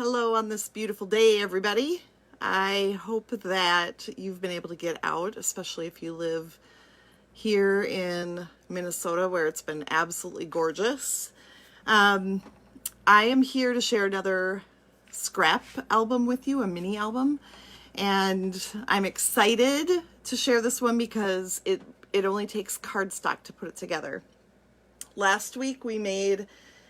Hello on this beautiful day, everybody. I hope that you've been able to get out, especially if you live here in Minnesota where it's been absolutely gorgeous. I am here to share another scrap album with you, a mini album, and I'm excited to share this one because it only takes cardstock to put it together. Last week we made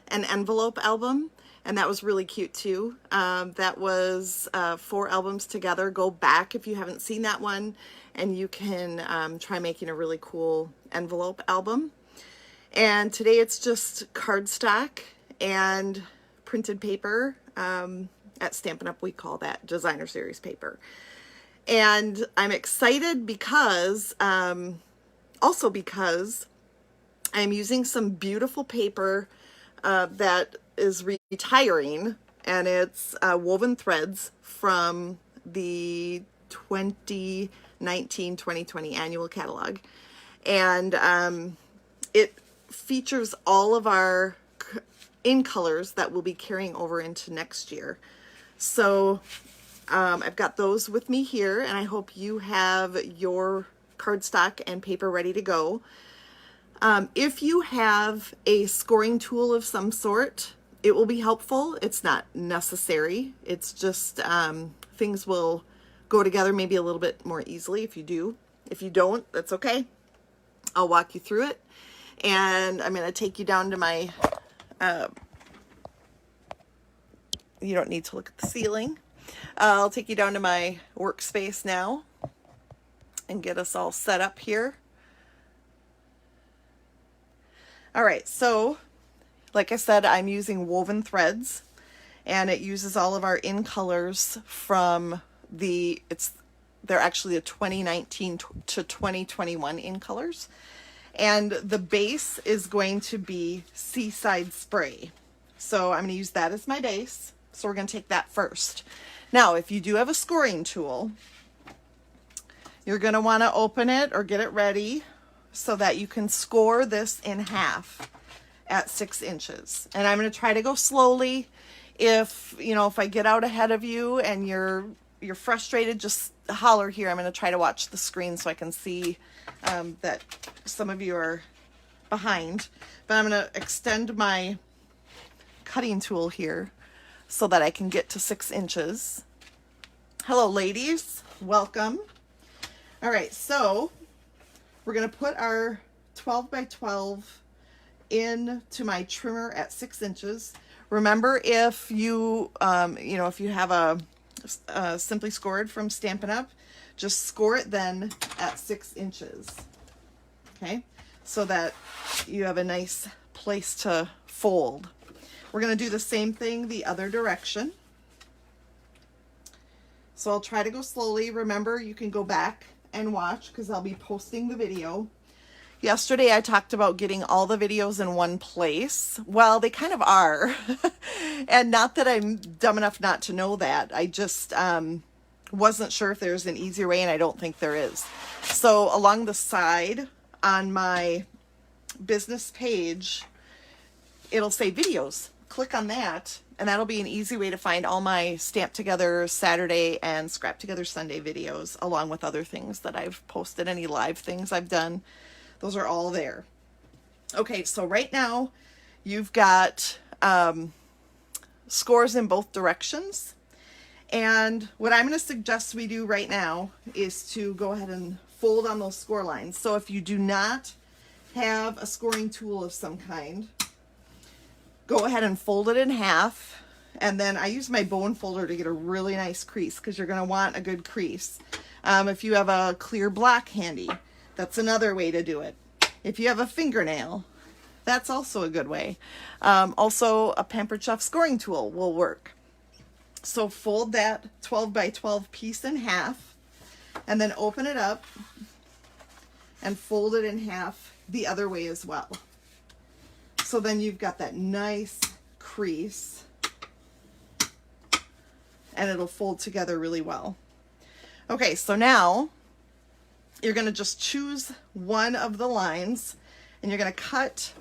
an envelope album, and that was really cute too. That was 4 albums together. Go back if you haven't seen that one, and you can try making a really cool envelope album. And today it's just cardstock and printed paper. At Stampin' Up! We call that designer series paper. And I'm excited because, also because I'm using some beautiful paper that is retiring, and it's woven threads from the 2019-2020 annual catalog. And it features all of our in colors that we'll be carrying over into next year. So I've got those with me here, and I hope you have your cardstock and paper ready to go. If you have a scoring tool of some sort, it will be helpful. It's not necessary. It's just things will go together maybe a little bit more easily if you do. If you don't, that's okay. I'll walk you through it. And I'm going to take you down to my, you don't need to look at the ceiling. I'll take you down to my workspace now and get us all set up here. All right, so like I said, I'm using woven threads, and it uses all of our in colors from they're actually the 2019 to 2021 in colors. And the base is going to be Seaside Spray. So I'm going to use that as my base. So we're going to take that first. Now, if you do have a scoring tool, you're going to want to open it or get it ready so that you can score this in half at 6 inches. And I'm going to try to go slowly. If I get out ahead of you and you're frustrated, just holler here. I'm going to try to watch the screen so I can see that some of you are behind. But I'm going to extend my cutting tool here so that I can get to 6 inches. Hello, ladies. Welcome. All right, so we're going to put our 12 by 12 into my trimmer at 6 inches. Remember, if you, if you have a Simply Scored from Stampin' Up, just score it then at 6 inches. Okay, so that you have a nice place to fold. We're going to do the same thing the other direction. So I'll try to go slowly. Remember, you can go back and watch because I'll be posting the video. Yesterday I talked about getting all the videos in one place. Well, they kind of are. And not that I'm dumb enough not to know that. I just wasn't sure if there's an easier way, and I don't think there is. So along the side on my business page, it'll say videos. Click on that, and that'll be an easy way to find all my Stamp Together Saturday and Scrap Together Sunday videos, along with other things that I've posted, any live things I've done. Those are all there. Okay, so right now you've got scores in both directions. And what I'm going to suggest we do right now is to go ahead and fold on those score lines. So if you do not have a scoring tool of some kind, go ahead and fold it in half. And then I use my bone folder to get a really nice crease because you're going to want a good crease. If you have a clear block handy, that's another way to do it. If you have a fingernail, that's also a good way. Also, a Pampered Chef scoring tool will work. So fold that 12 by 12 piece in half, and then open it up and fold it in half the other way as well. So then you've got that nice crease, and it'll fold together really well. Okay, so now you're going to just choose one of the lines, and you're going to cut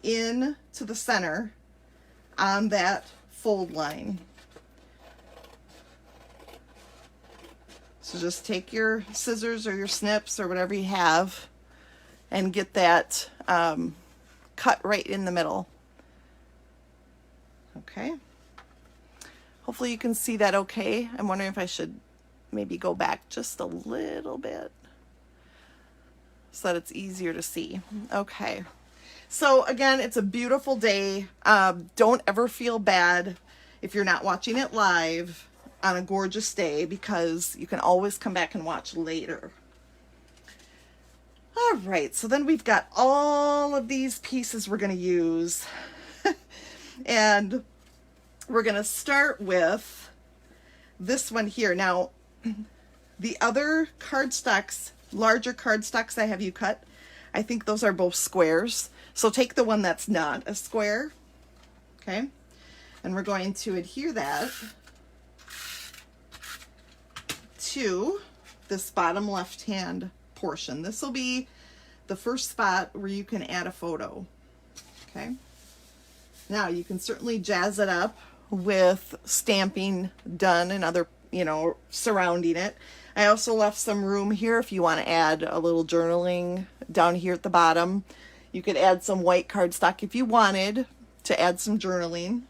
in to the center on that fold line. So just take your scissors or your snips or whatever you have and get that cut right in the middle. Okay. Hopefully you can see that okay. I'm wondering if I should maybe go back just a little bit so that it's easier to see. Okay. So again, it's a beautiful day. Don't ever feel bad if you're not watching it live on a gorgeous day, because you can always come back and watch later. All right, so then we've got all of these pieces we're going to use. And we're going to start with this one here. Now, the other cardstocks, larger cardstocks I have you cut, I think those are both squares. So take the one that's not a square, okay? And we're going to adhere that to this bottom left-hand portion. This will be the first spot where you can add a photo, okay? Now you can certainly jazz it up with stamping done and other, you know, surrounding it. I also left some room here if you want to add a little journaling down here at the bottom. You could add some white cardstock if you wanted to add some journaling.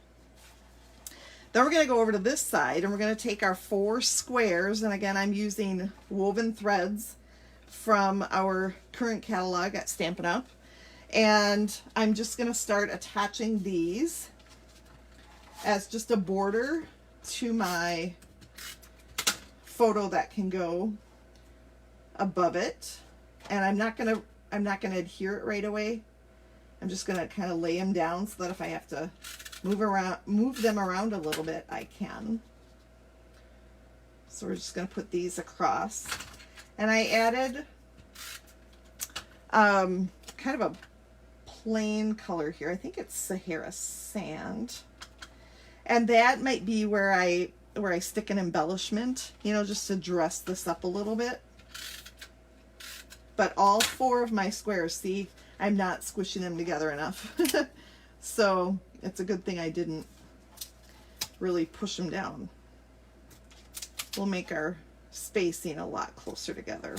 Then we're going to go over to this side and we're going to take our 4 squares, and again I'm using woven threads from our current catalog at Stampin' Up, and I'm just going to start attaching these as just a border to my photo that can go above it. And I'm not going to adhere it right away. I'm just going to kind of lay them down so that if I have to move them around a little bit, I can. So we're just going to put these across. And I added kind of a plain color here. I think it's Sahara Sand. And that might be where I stick an embellishment, you know, just to dress this up a little bit. But all 4 of my squares, see, I'm not squishing them together enough. So it's a good thing I didn't really push them down. We'll make our spacing a lot closer together.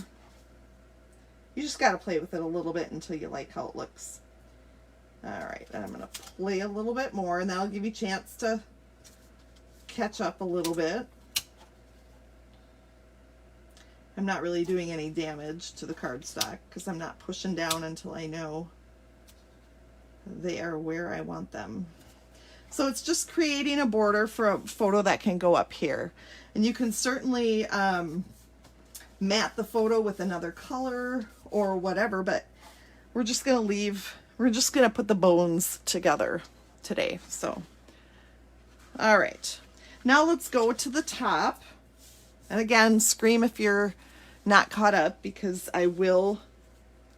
You just got to play with it a little bit until you like how it looks. All right, and I'm going to play a little bit more, and that'll give you a chance to catch up a little bit. I'm not really doing any damage to the cardstock because I'm not pushing down until I know they are where I want them. So it's just creating a border for a photo that can go up here. And you can certainly matte the photo with another color or whatever, but we're just going to put the bones together today. So, all right. Now let's go to the top. And again, scream if you're not caught up, because I will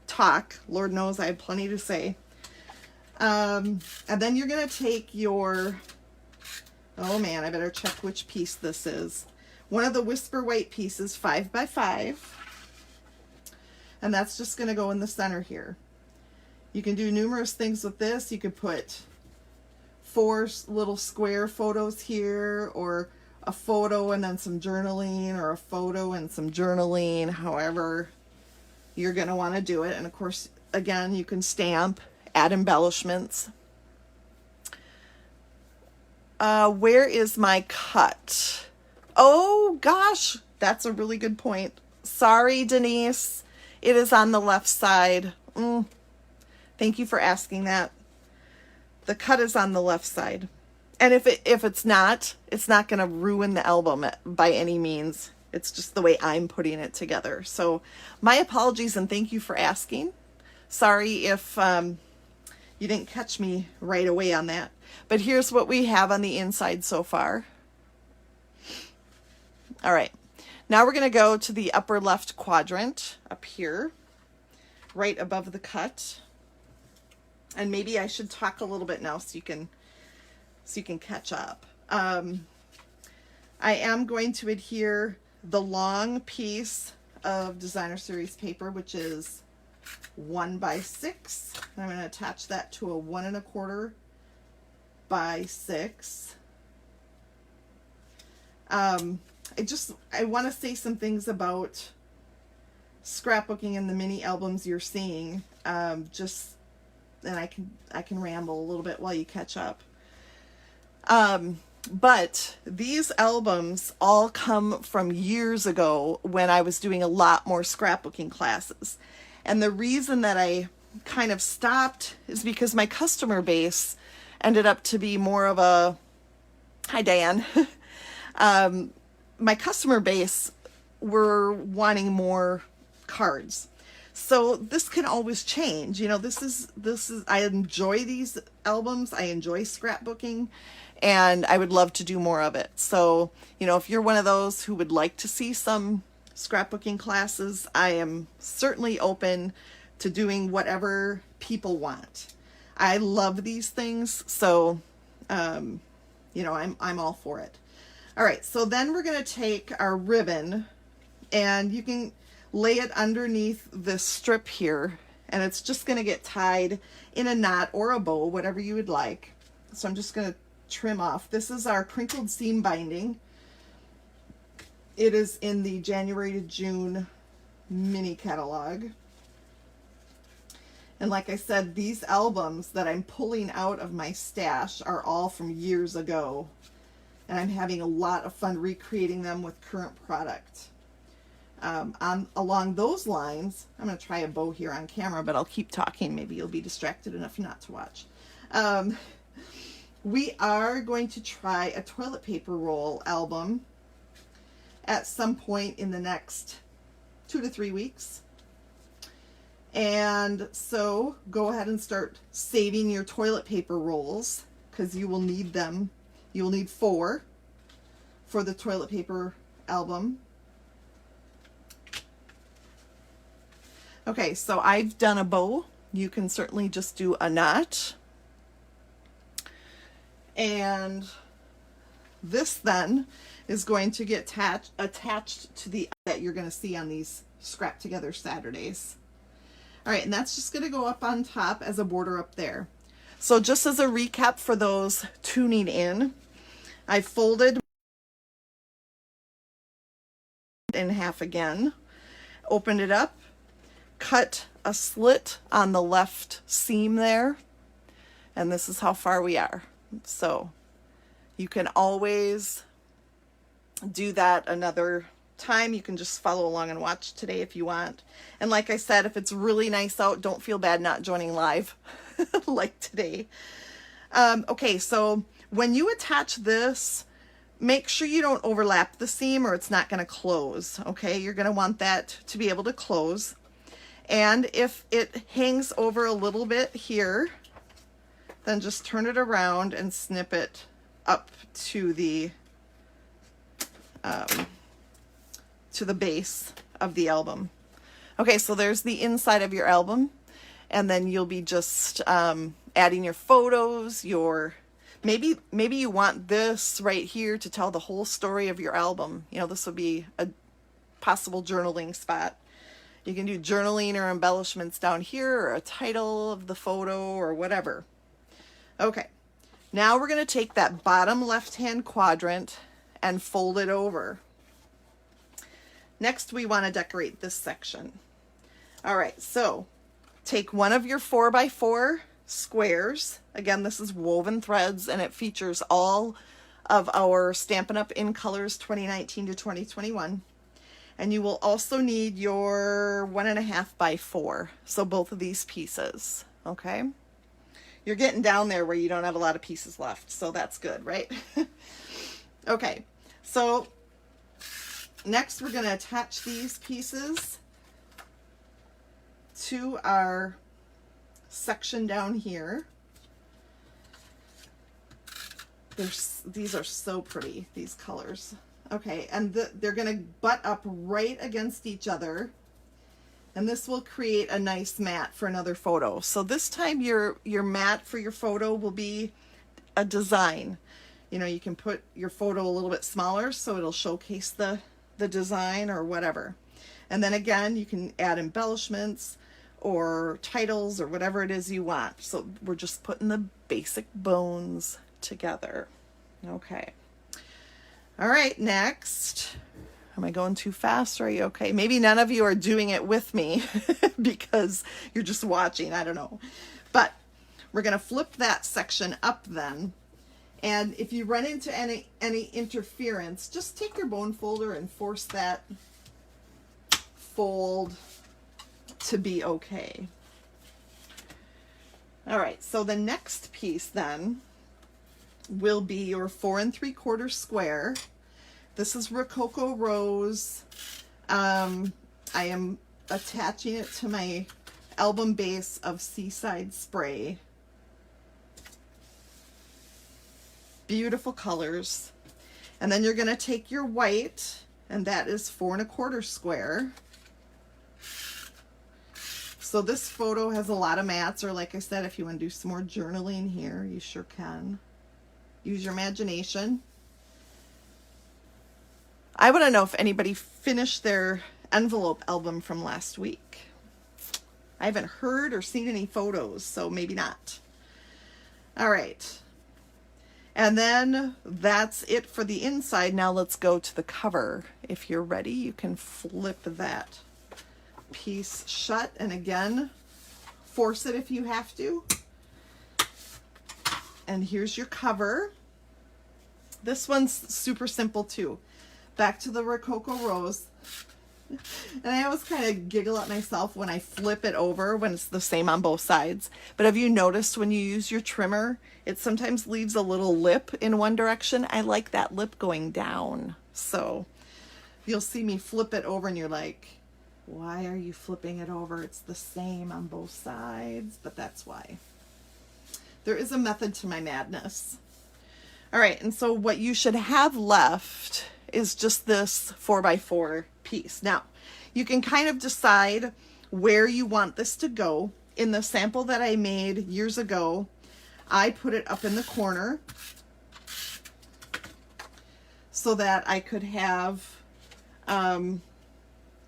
talk. Lord knows I have plenty to say. And then you're going to take your, oh man, I better check which piece this is. One of the Whisper White pieces, 5x5. And that's just going to go in the center here. You can do numerous things with this. You could put 4 little square photos here, or a photo and then some journaling, or a photo and some journaling, however you're going to want to do it. And of course, again, you can stamp, add embellishments. Where is my cut? Oh gosh, that's a really good point. Sorry, Denise. It is on the left side. Thank you for asking that. The cut is on the left side. And if it's not going to ruin the album by any means. It's just the way I'm putting it together. So my apologies and thank you for asking. Sorry if you didn't catch me right away on that. But here's what we have on the inside so far. All right. Now we're going to go to the upper left quadrant up here, right above the cut. And maybe I should talk a little bit now so you can catch up. I am going to adhere the long piece of Designer Series paper, which is 1x6. I'm going to attach that to a 1 1/4 by 6. I want to say some things about scrapbooking and the mini albums you're seeing. And I can ramble a little bit while you catch up. But these albums all come from years ago when I was doing a lot more scrapbooking classes. And the reason that I kind of stopped is because my customer base ended up to be more of a, hi Dan, my customer base were wanting more cards. So this can always change. You know, this is, I enjoy these albums. I enjoy scrapbooking, and I would love to do more of it. So, you know, if you're one of those who would like to see some scrapbooking classes, I am certainly open to doing whatever people want. I love these things. So, you know, I'm all for it. All right. So then we're going to take our ribbon, and you can lay it underneath this strip here, and it's just going to get tied in a knot or a bow, whatever you would like. So I'm just going to trim off. This is our crinkled seam binding. It is in the January to June mini catalog. And like I said, these albums that I'm pulling out of my stash are all from years ago, and I'm having a lot of fun recreating them with current product. Along those lines, I'm going to try a bow here on camera, but I'll keep talking. Maybe you'll be distracted enough not to watch. We are going to try a toilet paper roll album at some point in the next 2 to 3 weeks. And so go ahead and start saving your toilet paper rolls, because you will need them. You will need 4 for the toilet paper album. Okay, so I've done a bow. You can certainly just do a knot. And this then is going to get attached to the that you're going to see on these Scrap Together Saturdays. All right, and that's just going to go up on top as a border up there. So just as a recap for those tuning in, I folded in half again, opened it up, cut a slit on the left seam there, and this is how far we are. So you can always do that another time. You can just follow along and watch today if you want. And like I said, if it's really nice out, don't feel bad not joining live like today. Okay, so when you attach this, make sure you don't overlap the seam or it's not going to close. Okay, you're going to want that to be able to close. And if it hangs over a little bit here, then just turn it around and snip it up to the base of the album. Okay, so there's the inside of your album, and then you'll be just adding your photos, maybe you want this right here to tell the whole story of your album. You know, this would be a possible journaling spot. You can do journaling or embellishments down here, or a title of the photo or whatever. Okay, now we're going to take that bottom left-hand quadrant and fold it over. Next, we want to decorate this section. All right, so take one of your 4x4 squares. Again, this is Woven Threads, and it features all of our Stampin' Up! In Colors 2019 to 2021. And you will also need your 1.5x4. So both of these pieces, okay? You're getting down there where you don't have a lot of pieces left, so that's good, right? Okay, so next we're going to attach these pieces to our section down here. These are so pretty, these colors. Okay, and they're going to butt up right against each other, and this will create a nice mat for another photo. So this time your mat for your photo will be a design. You know, you can put your photo a little bit smaller so it'll showcase the design or whatever. And then again, you can add embellishments or titles or whatever it is you want. So we're just putting the basic bones together. Okay. All right, next. Am I going too fast? Or are you okay? Maybe none of you are doing it with me because you're just watching. I don't know. But we're going to flip that section up then. And if you run into any interference, just take your bone folder and force that fold to be okay. All right, so the next piece then will be your 4 3/4 square. This is Rococo Rose. I am attaching it to my album base of Seaside Spray. Beautiful colors. And then you're going to take your white, and that is 4 1/4 square. So this photo has a lot of mats, or like I said, if you want to do some more journaling here, you sure can. Use your imagination. I want to know if anybody finished their envelope album from last week. I haven't heard or seen any photos, so maybe not. All right. And then that's it for the inside. Now let's go to the cover. If you're ready, you can flip that piece shut, and again, force it if you have to. And here's your cover. This one's super simple too. Back to the Rococo Rose. And I always kind of giggle at myself when I flip it over when it's the same on both sides. But have you noticed when you use your trimmer, it sometimes leaves a little lip in one direction? I like that lip going down. So you'll see me flip it over and you're like, why are you flipping it over? It's the same on both sides, but that's why. There is a method to my madness. All right, and so what you should have left is just this 4x4 piece. Now, you can kind of decide where you want this to go. In the sample that I made years ago, I put it up in the corner so that I could have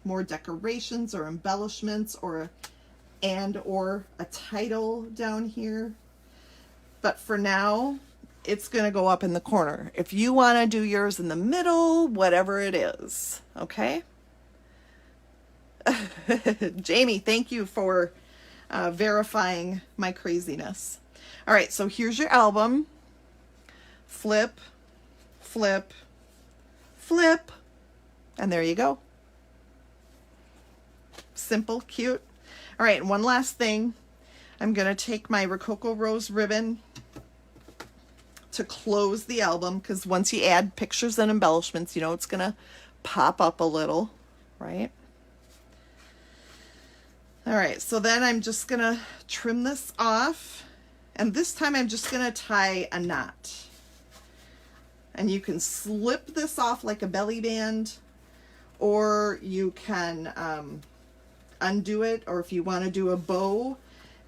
more decorations or embellishments or a title down here. But for now, it's going to go up in the corner. If you want to do yours in the middle, whatever it is, okay? Jamie, thank you for verifying my craziness. All right, so here's your album. Flip, flip, flip, and there you go. Simple, cute. All right, and one last thing. I'm going to take my Rococo Rose ribbon to close the album, because once you add pictures and embellishments, you know it's going to pop up a little, right? All right, so then I'm just going to trim this off, and this time I'm just going to tie a knot. And you can slip this off like a belly band, or you can undo it, or if you want to do a bow,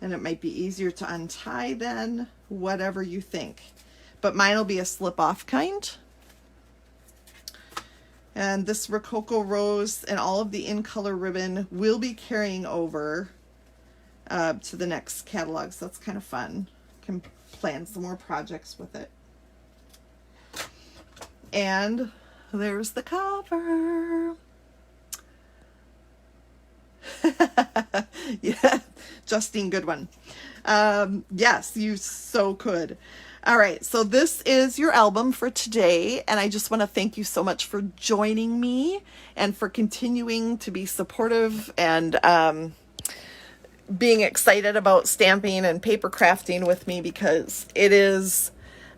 and it might be easier to untie then, whatever you think. But mine will be a slip-off kind. And this Rococo Rose and all of the in-color ribbon will be carrying over to the next catalog, so that's kind of fun. Can plan some more projects with it. And there's the cover. Yeah, Justine, good one. Yes, you so could. All right, so this is your album for today, and I just want to thank you so much for joining me and for continuing to be supportive and being excited about stamping and paper crafting with me, because it is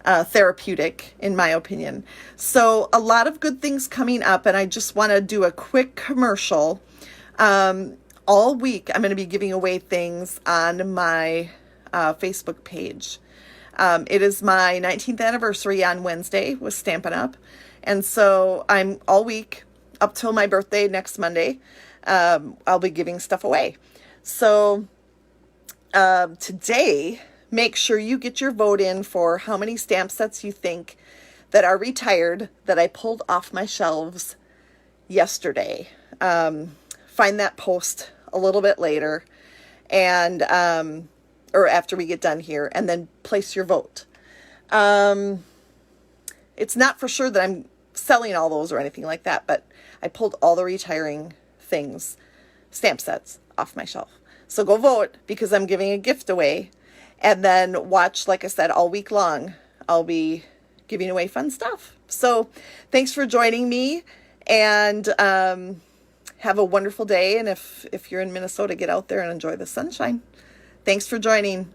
therapeutic, in my opinion. So a lot of good things coming up, and I just want to do a quick commercial. All week, I'm going to be giving away things on my Facebook page. It is my 19th anniversary on Wednesday with Stampin' Up! And so I'm all week up till my birthday next Monday. I'll be giving stuff away. So today, make sure you get your vote in for how many stamp sets you think that are retired that I pulled off my shelves yesterday. Find that post a little bit later, and or after we get done here, and then place your vote. It's not for sure that I'm selling all those or anything like that, but I pulled all the retiring things, stamp sets, off my shelf. So go vote, because I'm giving a gift away. And then watch, like I said, all week long, I'll be giving away fun stuff. So thanks for joining me, and have a wonderful day. And if you're in Minnesota, get out there and enjoy the sunshine. Thanks for joining.